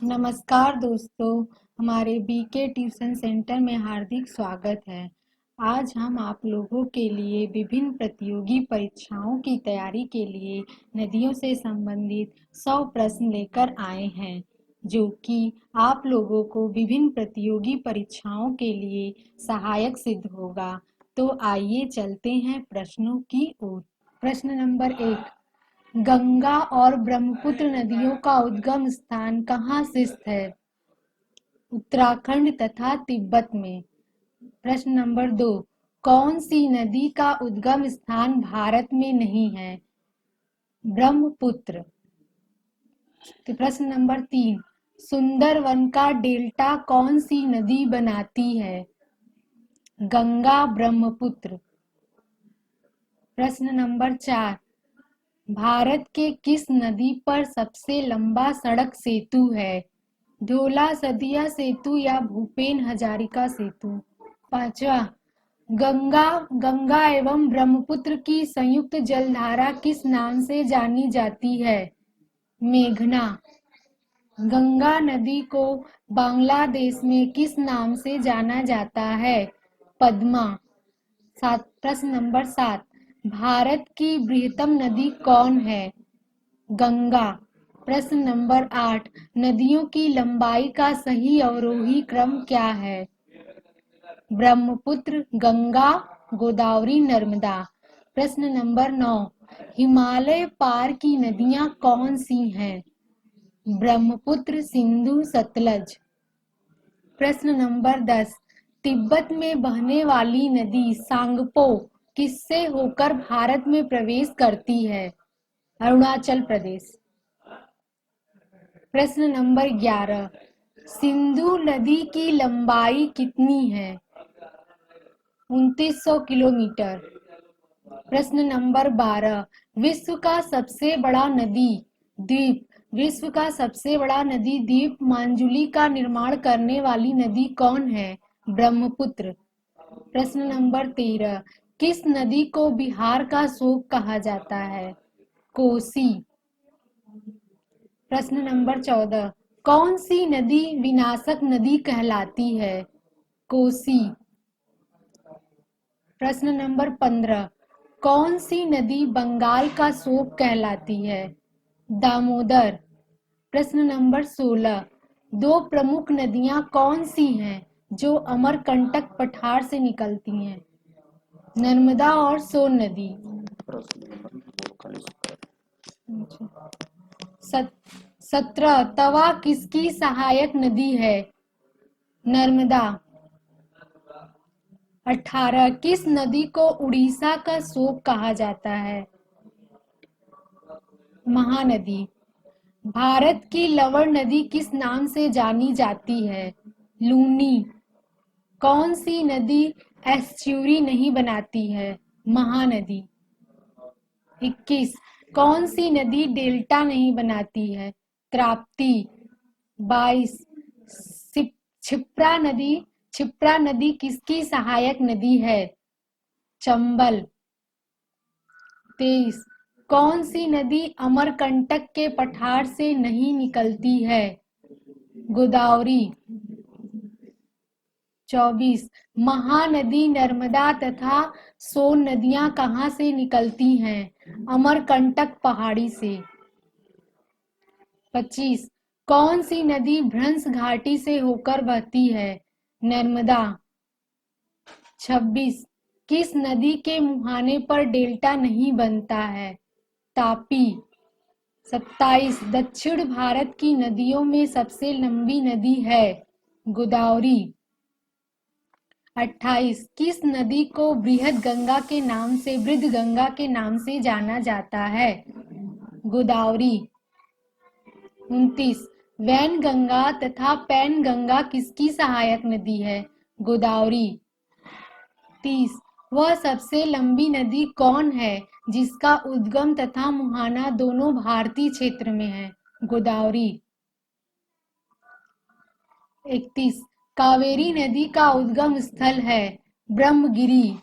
नमस्कार दोस्तों, हमारे बीके ट्यूशन सेंटर में हार्दिक स्वागत है। आज हम आप लोगों के लिए विभिन्न प्रतियोगी परीक्षाओं की तैयारी के लिए नदियों से संबंधित 100 प्रश्न लेकर आए हैं, जो कि आप लोगों को विभिन्न प्रतियोगी परीक्षाओं के लिए सहायक सिद्ध होगा। तो आइए चलते हैं प्रश्नों की ओर। प्रश्न नंबर 1, गंगा और ब्रह्मपुत्र नदियों का उद्गम स्थान कहाँ स्थित है? उत्तराखंड तथा तिब्बत में। प्रश्न नंबर 2, कौन सी नदी का उद्गम स्थान भारत में नहीं है? ब्रह्मपुत्र। प्रश्न नंबर 3, सुंदरवन का डेल्टा कौन सी नदी बनाती है? गंगा ब्रह्मपुत्र। प्रश्न नंबर 4, भारत के किस नदी पर सबसे लंबा सड़क सेतु है? ढोला सदिया सेतु या भूपेन हजारिका सेतु। 5वां, गंगा एवं ब्रह्मपुत्र की संयुक्त जलधारा किस नाम से जानी जाती है? मेघना। गंगा नदी को बांग्लादेश में किस नाम से जाना जाता है? पद्मा। प्रश्न नंबर 7, भारत की बृहत्तम नदी कौन है? गंगा। प्रश्न नंबर 8, नदियों की लंबाई का सही अवरोही क्रम क्या है? ब्रह्मपुत्र, गंगा, गोदावरी, नर्मदा। प्रश्न नंबर 9, हिमालय पार की नदियां कौन सी हैं? ब्रह्मपुत्र, सिंधु, सतलज। प्रश्न नंबर 10, तिब्बत में बहने वाली नदी सांगपो किससे होकर भारत में प्रवेश करती है? अरुणाचल प्रदेश। प्रश्न नंबर 11, सिंधु नदी की लंबाई कितनी है? 2900 किलोमीटर। प्रश्न नंबर 12, विश्व का सबसे बड़ा नदी द्वीप मांजुली का निर्माण करने वाली नदी कौन है? ब्रह्मपुत्र। प्रश्न नंबर 13, किस नदी को बिहार का शोक कहा जाता है? कोसी। प्रश्न नंबर 14, कौन सी नदी विनाशक नदी कहलाती है? कोसी। प्रश्न नंबर 15, कौन सी नदी बंगाल का शोक कहलाती है? दामोदर। प्रश्न नंबर 16, दो प्रमुख नदियां कौन सी हैं जो अमरकंटक पठार से निकलती हैं? नर्मदा और सोन नदी। 17, तवा किसकी सहायक नदी है? नर्मदा। 18, किस नदी को उड़ीसा का शोक कहा जाता है? महानदी। भारत की लवण नदी किस नाम से जानी जाती है? लूनी। कौन सी नदी एस्च्यूरी नहीं बनाती है? महानदी। 21, कौन सी नदी डेल्टा नहीं बनाती है? ताप्ती। 22, क्षिप्रा नदी किसकी सहायक नदी है? चंबल। 23, कौन सी नदी अमरकंटक के पठार से नहीं निकलती है? गोदावरी। 24, महानदी नर्मदा तथा सोन नदियां कहां से निकलती हैं? अमरकंटक पहाड़ी से। 25, कौन सी नदी भ्रंश घाटी से होकर बहती है? नर्मदा। 26, किस नदी के मुहाने पर डेल्टा नहीं बनता है? तापी। 27, दक्षिण भारत की नदियों में सबसे लंबी नदी है? गोदावरी। 28, किस नदी को बृहद गंगा के नाम से जाना जाता है? गोदावरी। 29, वैनगंगा तथा पैनगंगा किसकी सहायक नदी है? गोदावरी। 30, वह सबसे लंबी नदी कौन है जिसका उद्गम तथा मुहाना दोनों भारतीय क्षेत्र में है? गोदावरी। 31, कावेरी नदी का उद्गम स्थल है? ब्रह्मगिरी।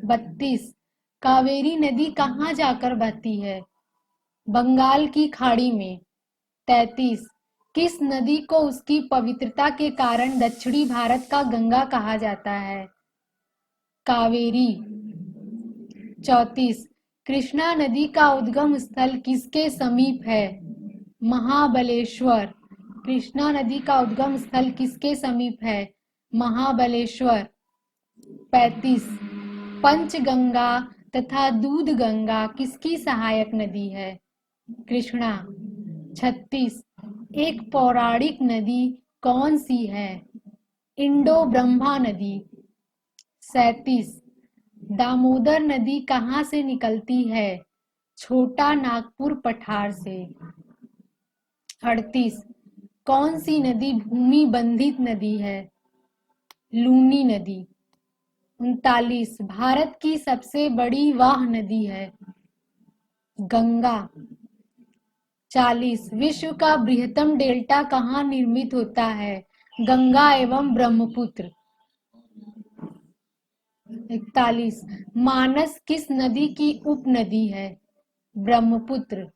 32, कावेरी नदी कहाँ जाकर बहती है? बंगाल की खाड़ी में। 33, किस नदी को उसकी पवित्रता के कारण दक्षिणी भारत का गंगा कहा जाता है? कावेरी। 34 कृष्णा नदी का उद्गम स्थल किसके समीप है? महाबलेश्वर। कृष्णा नदी का उद्गम स्थल किसके समीप है? महाबलेश्वर। 35 पंचगंगा तथा दूधगंगा किसकी सहायक नदी है? कृष्णा। 36 एक पौराणिक नदी कौन सी है? इंडो ब्रह्मा नदी। 37 दामोदर नदी कहाँ से निकलती है? छोटा नागपुर पठार से। 38 कौन सी नदी भूमि बंधित नदी है? लूनी नदी। 39 भारत की सबसे बड़ी वाह नदी है? गंगा। 40 विश्व का बृहत्तम डेल्टा कहाँ निर्मित होता है? गंगा एवं ब्रह्मपुत्र। 41 मानस किस नदी की उपनदी है? ब्रह्मपुत्र।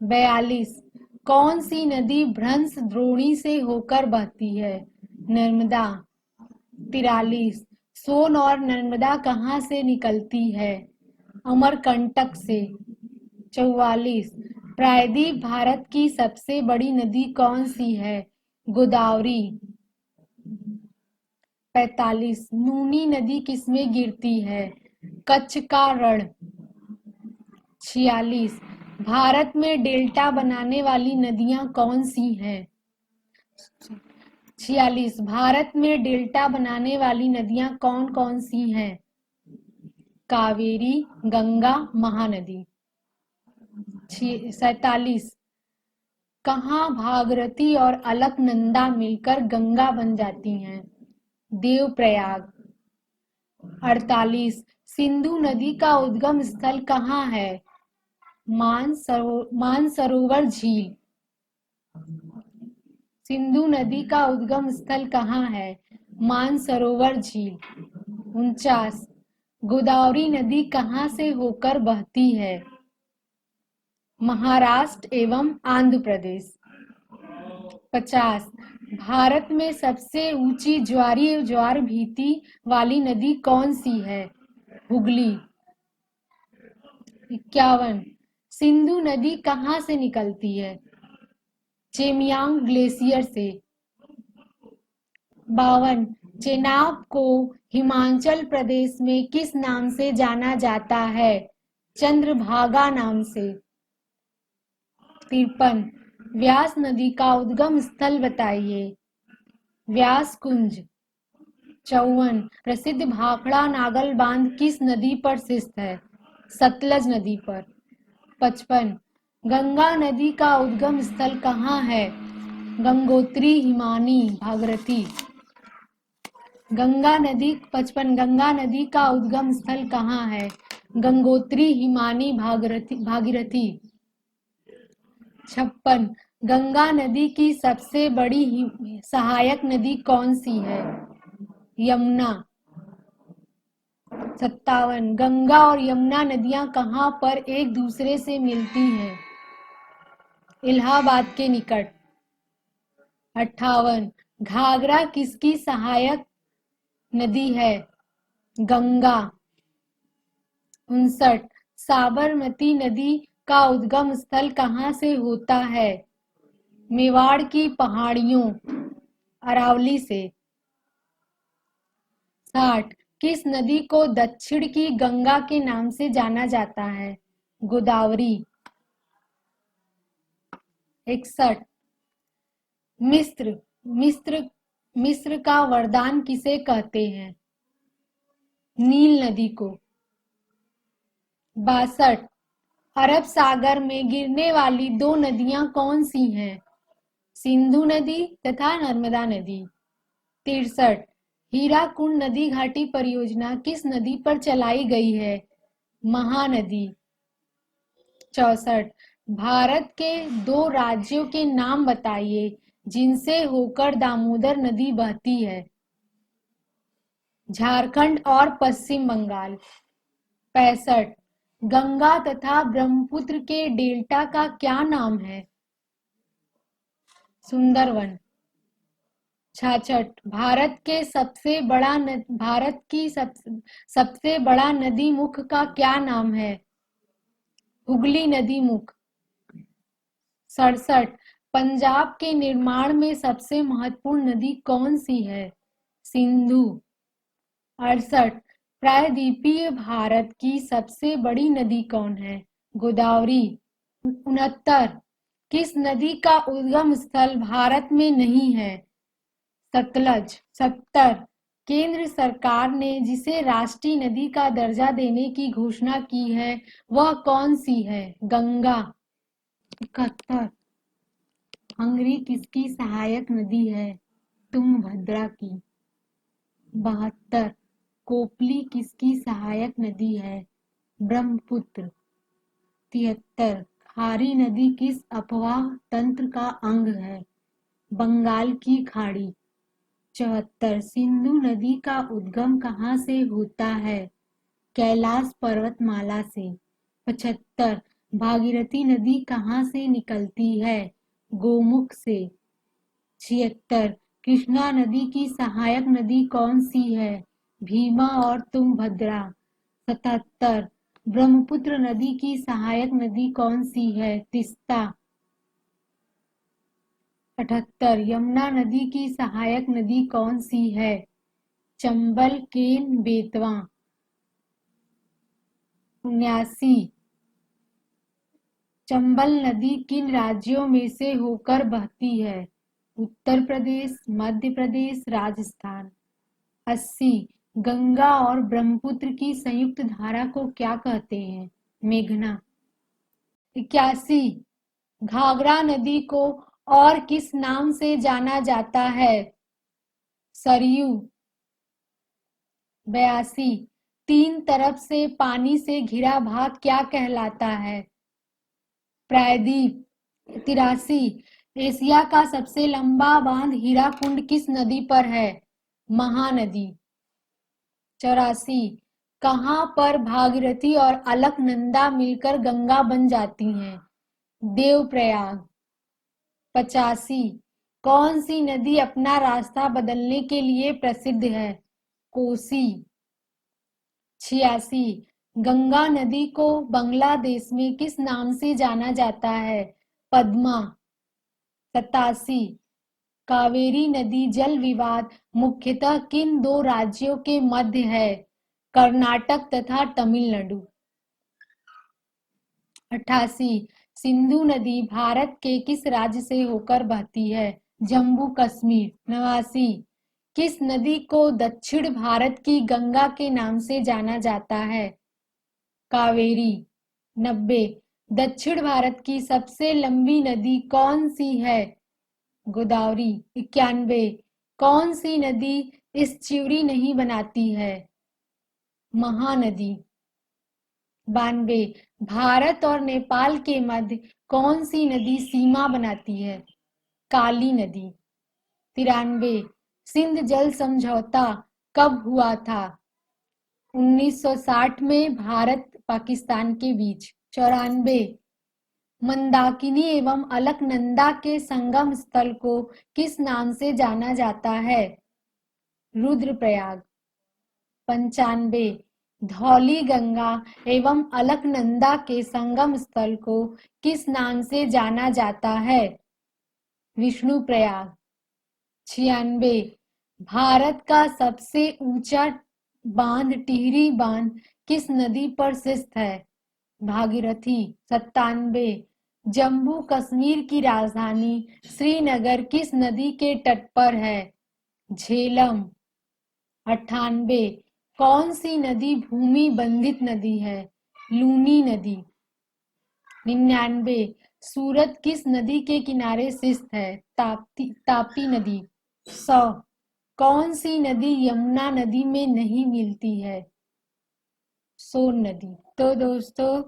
42 कौन सी नदी भ्रंश द्रोणी से होकर बहती है? नर्मदा। 43 सोन और नर्मदा कहाँ से निकलती है? अमरकंटक से। 44 प्रायद्वीप भारत की सबसे बड़ी नदी कौन सी है? गोदावरी। 45 नूनी नदी किसमें गिरती है? कच्छ का रण। 46 भारत में डेल्टा बनाने वाली नदियां कौन सी हैं? 46 भारत में डेल्टा बनाने वाली नदियां कौन कौन सी हैं? कावेरी, गंगा, महानदी। 47 कहाँ भागीरथी और अलकनंदा मिलकर गंगा बन जाती हैं? देवप्रयाग। 48 सिंधु नदी का उद्गम स्थल कहाँ है? मानसरोवर झील। सिंधु नदी का उद्गम स्थल कहाँ है? मानसरोवर झील। 49 गोदावरी नदी कहाँ से होकर बहती है? महाराष्ट्र एवं आंध्र प्रदेश। 50 भारत में सबसे ऊंची ज्वार भीति वाली नदी कौन सी है? हुगली। 51 सिंधु नदी कहाँ से निकलती है? चेमियांग ग्लेशियर से। 52 चेनाब को हिमाचल प्रदेश में किस नाम से जाना जाता है? चंद्रभागा नाम से। 53 व्यास नदी का उद्गम स्थल बताइए। व्यास कुंज। 54 प्रसिद्ध भाखड़ा नागल बांध किस नदी पर स्थित है? सतलज नदी पर। 55 गंगा नदी का उद्गम स्थल कहाँ है? गंगोत्री, हिमानी, भागीरथी। गंगा नदी 55 गंगा नदी का उद्गम स्थल कहाँ है? गंगोत्री, हिमानी, भागीरथी। 56 गंगा नदी की सबसे बड़ी सहायक नदी कौन सी है? यमुना। 57 गंगा और यमुना नदियां कहाँ पर एक दूसरे से मिलती हैं? इलाहाबाद के निकट। 58 घाघरा किसकी सहायक नदी है? गंगा। 59 साबरमती नदी का उद्गम स्थल कहाँ से होता है? मेवाड़ की पहाड़ियों, अरावली से। 60 किस नदी को दक्षिण की गंगा के नाम से जाना जाता है? गोदावरी। 61 मिस्र मिस्र मिस्र का वरदान किसे कहते हैं? नील नदी को। 62 अरब सागर में गिरने वाली दो नदियां कौन सी हैं? सिंधु नदी तथा नर्मदा नदी। 63 हीराकुंड नदी घाटी परियोजना किस नदी पर चलाई गई है? महानदी। 64 भारत के दो राज्यों के नाम बताइए जिनसे होकर दामोदर नदी बहती है। झारखंड और पश्चिम बंगाल। 65 गंगा तथा ब्रह्मपुत्र के डेल्टा का क्या नाम है? सुंदरवन। 66 भारत की सबसे बड़ा नदी मुख का क्या नाम है? हुगली नदी मुख। 67 पंजाब के निर्माण में सबसे महत्वपूर्ण नदी कौन सी है? सिंधु। 68 प्रायद्वीपीय भारत की सबसे बड़ी नदी कौन है? गोदावरी। 69 किस नदी का उद्गम स्थल भारत में नहीं है? सतलज। 70 केंद्र सरकार ने जिसे राष्ट्रीय नदी का दर्जा देने की घोषणा की है वह कौन सी है? गंगा। 71 हंगरी किसकी सहायक नदी है? तुंगभद्रा की। 72 कोपली किसकी सहायक नदी है? ब्रह्मपुत्र। 73 खारी नदी किस अपवाह तंत्र का अंग है? बंगाल की खाड़ी। 74 सिंधु नदी का उद्गम कहाँ से होता है? कैलाश पर्वतमाला से। 75 भागीरथी नदी कहाँ से निकलती है? गोमुख से। 76 कृष्णा नदी की सहायक नदी कौन सी है? भीमा और तुंगभद्रा। 77 ब्रह्मपुत्र नदी की सहायक नदी कौन सी है? तीस्ता। 78 यमुना नदी की सहायक नदी कौन सी है? चंबल, केन, बेतवा। 79 चंबल नदी किन राज्यों में से होकर बहती है? उत्तर प्रदेश, मध्य प्रदेश, राजस्थान। 80 गंगा और ब्रह्मपुत्र की संयुक्त धारा को क्या कहते हैं? मेघना। 81 घाघरा नदी को और किस नाम से जाना जाता है? सरयू। 82 तीन तरफ से पानी से घिरा भाग क्या कहलाता है? प्रायद्वीप। 83 एशिया का सबसे लंबा बांध हीराकुंड किस नदी पर है? महानदी। 84 कहाँ पर भागीरथी और अलकनंदा मिलकर गंगा बन जाती हैं? देवप्रयाग। 85 कौन सी नदी अपना रास्ता बदलने के लिए प्रसिद्ध है? कोसी। 86 गंगा नदी को बांग्लादेश में किस नाम से जाना जाता है? पद्मा। 87 कावेरी नदी जल विवाद मुख्यतः किन दो राज्यों के मध्य है? कर्नाटक तथा तमिलनाडु। 88 सिंधु नदी भारत के किस राज्य से होकर बहती है? जम्मू कश्मीर। 89 किस नदी को दक्षिण भारत की गंगा के नाम से जाना जाता है? कावेरी। 90 दक्षिण भारत की सबसे लंबी नदी कौन सी है? गोदावरी। 91 कौन सी नदी इस्चुरी नहीं बनाती है? महानदी। 92 भारत और नेपाल के मध्य कौन सी नदी सीमा बनाती है? काली नदी। 93 सिंध जल समझौता कब हुआ था? 1960 में भारत पाकिस्तान के बीच। 94 मंदाकिनी एवं अलकनंदा के संगम स्थल को किस नाम से जाना जाता है? रुद्रप्रयाग। 95 धौली गंगा एवं अलकनंदा के संगम स्थल को किस नाम से जाना जाता है? विष्णुप्रयाग। 96 भारत का सबसे ऊंचा बांध टिहरी बांध किस नदी पर स्थित है? भागीरथी। 97 जम्मू कश्मीर की राजधानी श्रीनगर किस नदी के तट पर है? झेलम। 98 कौन सी नदी भूमि बंधित नदी है? लूनी नदी। 99 सूरत किस नदी के किनारे स्थित है? तापी नदी। 100 कौन सी नदी यमुना नदी में नहीं मिलती है? सोन नदी। तो दोस्तों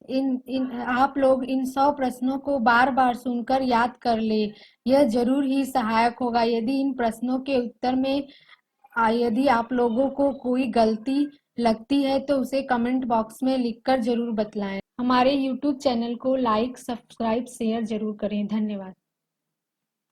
इन आप लोग इन 100 प्रश्नों को बार बार सुनकर याद कर ले। यह जरूर ही सहायक होगा। यदि इन प्रश्नों के उत्तर में यदि आप लोगों को कोई गलती लगती है तो उसे कमेंट बॉक्स में लिखकर जरूर बतलाएं। हमारे YouTube चैनल को लाइक, सब्सक्राइब, शेयर जरूर करें। धन्यवाद।